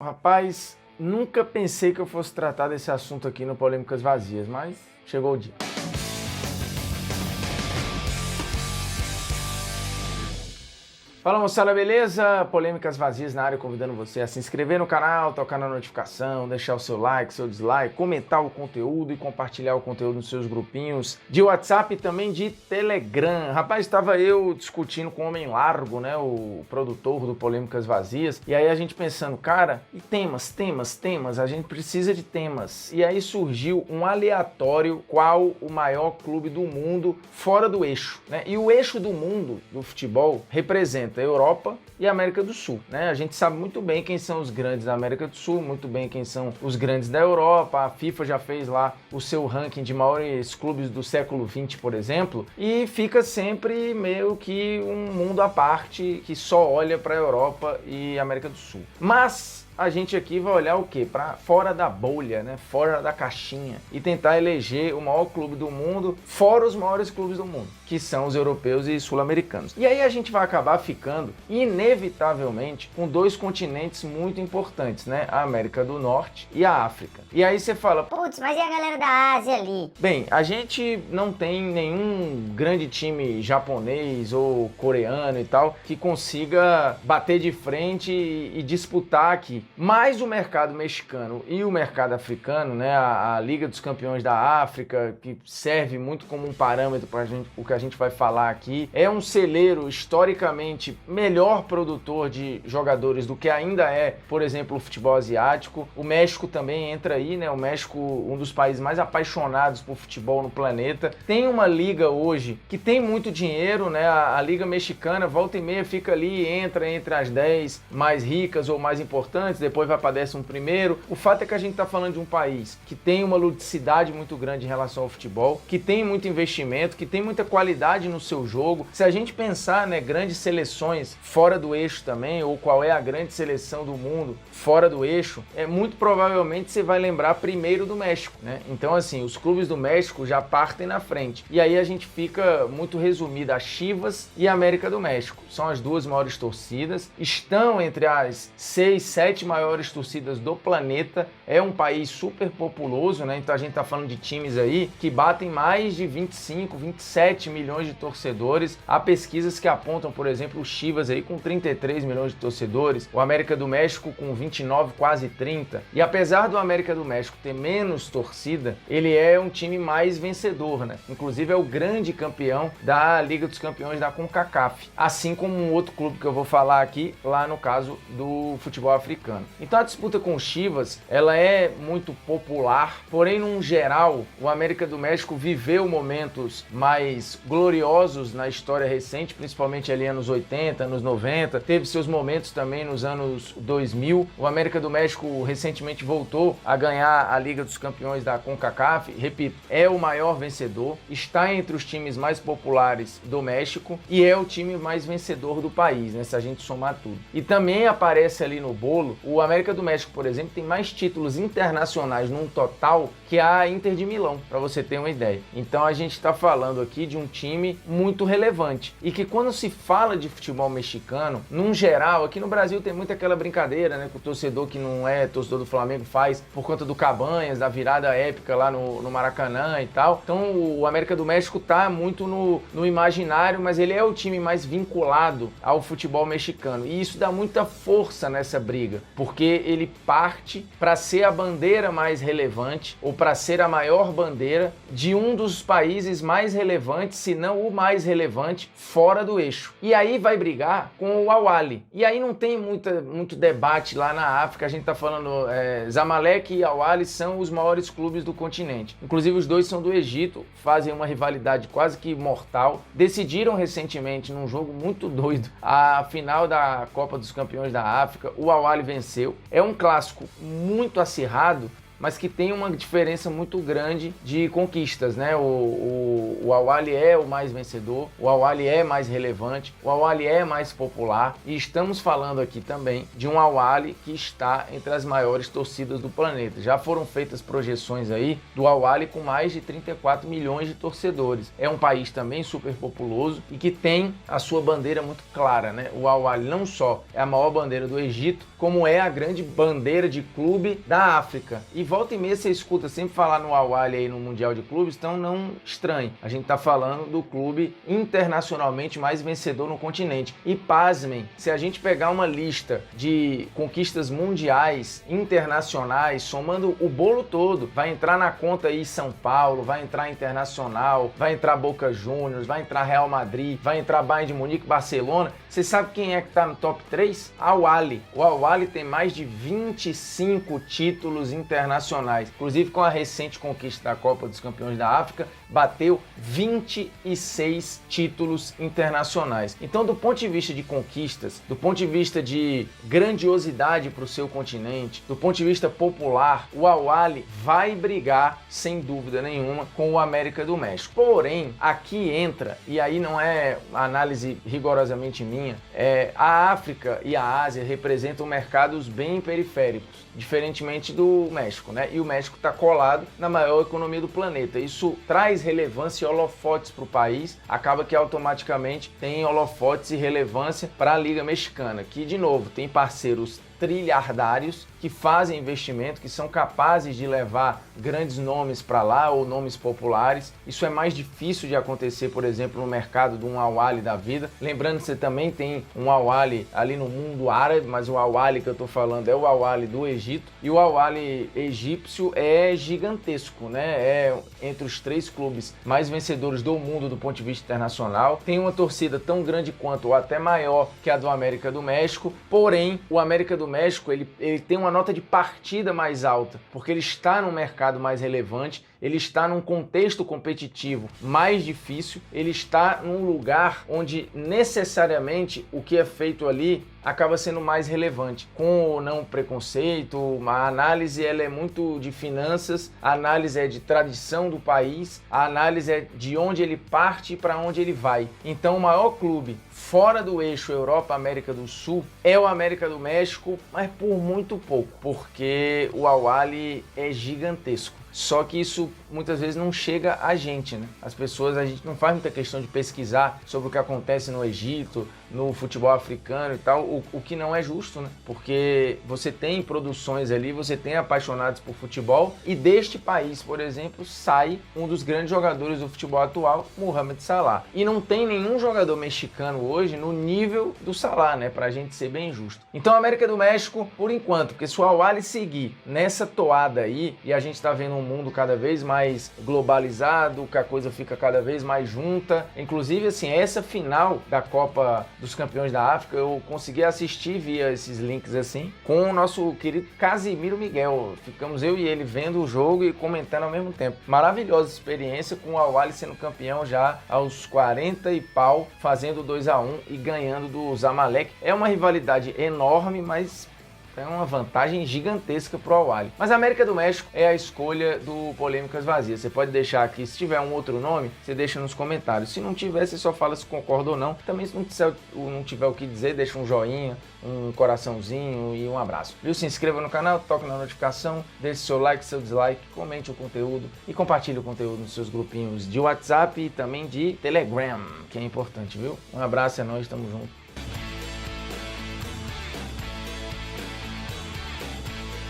Rapaz, nunca pensei que eu fosse tratar desse assunto aqui no Polêmicas Vazias, mas chegou o dia. Fala moçada, beleza? Polêmicas Vazias na área, convidando você a se inscrever no canal, tocar na notificação, deixar o seu like, seu dislike, comentar o conteúdo e compartilhar o conteúdo nos seus grupinhos de WhatsApp e também de Telegram. Rapaz, estava eu discutindo com o Homem Largo, né, o produtor do Polêmicas Vazias, e aí a gente pensando, cara, e temas, a gente precisa de temas. E aí surgiu um aleatório, qual o maior clube do mundo fora do eixo, né? E o eixo do mundo do futebol representa a Europa e a América do Sul, né? A gente sabe muito bem quem são os grandes da América do Sul, muito bem quem são os grandes da Europa. A FIFA já fez lá o seu ranking de maiores clubes do século XX, por exemplo, e fica sempre meio que um mundo à parte que só olha para a Europa e América do Sul. Mas a gente aqui vai olhar o quê? Para fora da bolha, né? Fora da caixinha, e tentar eleger o maior clube do mundo fora os maiores clubes do mundo, que são os europeus e sul-americanos. E aí a gente vai acabar ficando, inevitavelmente, com dois continentes muito importantes, né? A América do Norte e a África. E aí você fala, putz, mas e a galera da Ásia ali? bem, a gente não tem nenhum grande time japonês ou coreano e tal que consiga bater de frente e disputar aqui. Mas o mercado mexicano e o mercado africano, né, a Liga dos Campeões da África, que serve muito como um parâmetro para o que a gente vai falar aqui, é um celeiro historicamente melhor produtor de jogadores do que ainda é, por exemplo, o futebol asiático. O México também entra aí, né? O México, um dos países mais apaixonados por futebol no planeta, tem uma liga hoje que tem muito dinheiro, né? A Liga Mexicana, volta e meia, fica ali, entra entre as 10 mais ricas ou mais importantes, depois vai para 11º. O fato é que a gente está falando de um país que tem uma ludicidade muito grande em relação ao futebol, que tem muito investimento, que tem muita qualidade no seu jogo. Se a gente pensar, né, grandes seleções fora do eixo também, ou qual é a grande seleção do mundo fora do eixo, muito provavelmente você vai lembrar primeiro do México, né? Então, assim, os clubes do México já partem na frente. E aí a gente fica muito resumido a Chivas e a América do México. São as duas maiores torcidas, estão entre as 6, 7 maiores torcidas do planeta. É um país super populoso, né? Então a gente tá falando de times aí que batem mais de 25, 27 milhões de torcedores. Há pesquisas que apontam, por exemplo, o Chivas aí com 33 milhões de torcedores, o América do México com 29, quase 30. E apesar do América do México ter menos torcida, ele é um time mais vencedor, né? Inclusive é o grande campeão da Liga dos Campeões da CONCACAF, assim como um outro clube que eu vou falar aqui, lá no caso do futebol africano. Então a disputa com o Chivas, ela é muito popular, porém, num geral, o América do México viveu momentos mais gloriosos na história recente, principalmente ali anos 80, anos 90, teve seus momentos também nos anos 2000. O América do México recentemente voltou a ganhar a Liga dos Campeões da CONCACAF, repito, é o maior vencedor, está entre os times mais populares do México e é o time mais vencedor do país, né, se a gente somar tudo. E também aparece ali no bolo, o América do México, por exemplo, tem mais títulos internacionais num total que a Inter de Milão, para você ter uma ideia. Então a gente está falando aqui de um time muito relevante e que quando se fala de futebol mexicano, num geral, aqui no Brasil tem muito aquela brincadeira, né, que o torcedor que não é torcedor do Flamengo faz por conta do Cabanhas, da virada épica lá no Maracanã e tal. Então o América do México tá muito no imaginário, mas ele é o time mais vinculado ao futebol mexicano e isso dá muita força nessa briga, porque ele parte para ser a bandeira mais relevante ou para ser a maior bandeira de um dos países mais relevantes, se não o mais relevante, fora do eixo. E aí vai brigar com o Al-Ahly. E aí não tem muito debate lá na África, a gente tá falando, Zamalek e Al-Ahly são os maiores clubes do continente. Inclusive os dois são do Egito, fazem uma rivalidade quase que mortal. Decidiram recentemente, num jogo muito doido, a final da Copa dos Campeões da África. O Al-Ahly venceu. É um clássico muito acirrado, mas que tem uma diferença muito grande de conquistas, né? O Al-Ahly é o mais vencedor, o Al-Ahly é mais relevante, o Al-Ahly é mais popular, e estamos falando aqui também de um Al-Ahly que está entre as maiores torcidas do planeta. Já foram feitas projeções aí do Al-Ahly com mais de 34 milhões de torcedores. É um país também super populoso e que tem a sua bandeira muito clara, né? O Al-Ahly não só é a maior bandeira do Egito, como é a grande bandeira de clube da África. E volta e meia você escuta sempre falar no Al-Ahly aí no Mundial de Clubes, então não estranhe. A gente está falando do clube internacionalmente mais vencedor no continente. E pasmem, se a gente pegar uma lista de conquistas mundiais, internacionais, somando o bolo todo, vai entrar na conta aí São Paulo, vai entrar Internacional, vai entrar Boca Juniors, vai entrar Real Madrid, vai entrar Bayern de Munique, Barcelona. Você sabe quem é que está no top 3? Al-Ahly. O Al-Ahly tem mais de 25 títulos internacionais. Inclusive, com a recente conquista da Copa dos Campeões da África, bateu 26 títulos internacionais. Então, do ponto de vista de conquistas, do ponto de vista de grandiosidade para o seu continente, do ponto de vista popular, o Al-Ahly vai brigar, sem dúvida nenhuma, com o América do México. Porém, aqui entra, e aí não é análise rigorosamente minha, a África e a Ásia representam mercados bem periféricos, diferentemente do México, né? E o México está colado na maior economia do planeta. Isso traz relevância e holofotes para o país, acaba que automaticamente tem holofotes e relevância para a Liga Mexicana, que, de novo, tem parceiros trilhardários que fazem investimento, que são capazes de levar grandes nomes para lá ou nomes populares. Isso é mais difícil de acontecer, por exemplo, no mercado de um Al-Ahly da vida. Lembrando que você também tem um Al-Ahly ali no mundo árabe, mas o Al-Ahly que eu estou falando é o Al-Ahly do Egito. E o Al-Ahly egípcio é gigantesco, né? É entre os 3 clubes mais vencedores do mundo do ponto de vista internacional. Tem uma torcida tão grande quanto ou até maior que a do América do México, porém o América do México ele tem uma nota de partida mais alta, porque ele está num mercado mais relevante, ele está num contexto competitivo mais difícil, ele está num lugar onde necessariamente o que é feito ali acaba sendo mais relevante. Com ou não preconceito, a análise ela é muito de finanças, a análise é de tradição do país, a análise é de onde ele parte e para onde ele vai. Então o maior clube fora do eixo Europa-América do Sul é o América do México, mas por muito pouco, porque o Al-Ahly é gigantesco. Só que isso muitas vezes não chega a gente, né? A gente não faz muita questão de pesquisar sobre o que acontece no Egito, no futebol africano e tal, o que não é justo, né? Porque você tem produções ali, você tem apaixonados por futebol e deste país, por exemplo, sai um dos grandes jogadores do futebol atual, Mohamed Salah. E não tem nenhum jogador mexicano hoje no nível do Salah, né? Pra gente ser bem justo. Então a América do México, por enquanto, porque se o Al-Ahly seguir nessa toada aí, e a gente tá vendo um mundo cada vez mais globalizado, que a coisa fica cada vez mais junta. Inclusive, assim, essa final da Copa dos Campeões da África, eu consegui assistir via esses links assim, com o nosso querido Casimiro Miguel. Ficamos eu e ele vendo o jogo e comentando ao mesmo tempo. Maravilhosa experiência, com o Al-Ahly sendo campeão já aos 40 e pau, fazendo 2-1 e ganhando do Zamalek. É uma rivalidade enorme, mas é uma vantagem gigantesca para o Al-Ahly. Mas a América do México é a escolha do Polêmicas Vazias. Você pode deixar aqui, se tiver um outro nome, você deixa nos comentários. Se não tiver, você só fala se concorda ou não. Também se não tiver o que dizer, deixa um joinha, um coraçãozinho e um abraço. Viu? Se inscreva no canal, toque na notificação, deixe seu like, seu dislike, comente o conteúdo e compartilhe o conteúdo nos seus grupinhos de WhatsApp e também de Telegram, que é importante, viu? Um abraço, é nóis, tamo junto.